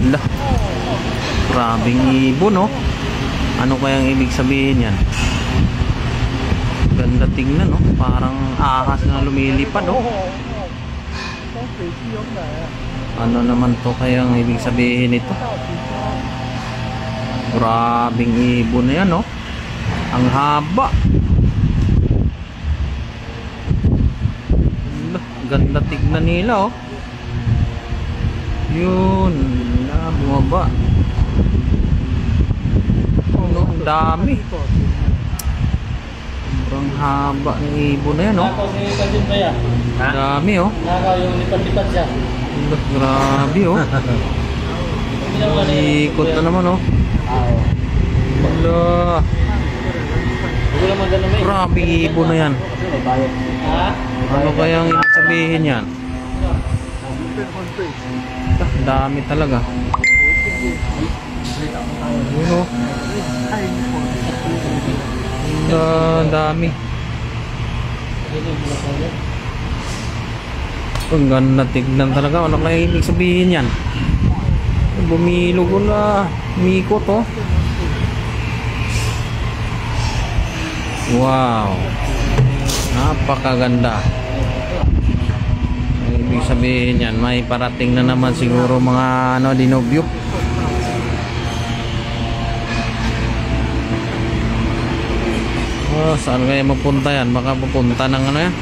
Lah, grabing ibon, no? Ano kayang ibig sabihin yan? Ganda tingnan, no? Parang ahas na lumilipad, no? Ano naman to kayang ibig sabihin ito? Grabing ibon na yan, no? Ang haba. Lah, ganda tignan nila, oh. Yun, bumaba. Oh, no, ang dami. Sobrang haba ng ibon na yan, oh. Ang dami, oh. Yung lipat-lipat siya. Grabe, oh. Ikot na naman, oh. Wala. Grabe ibon na yan. Ano kayang ibig sabihin yan? Dami talaga. Yun, oh. Dami. Ang ganda tignan talaga. Ano kaya ibig sabihin yan? Bumilog ko na. Umikot, oh. Wow. Napakaganda. Ang ibig sabihin yan, may parating na naman siguro mga dinobyo. Oh, saan kaya mapunta yan? Baka pupunta ng yan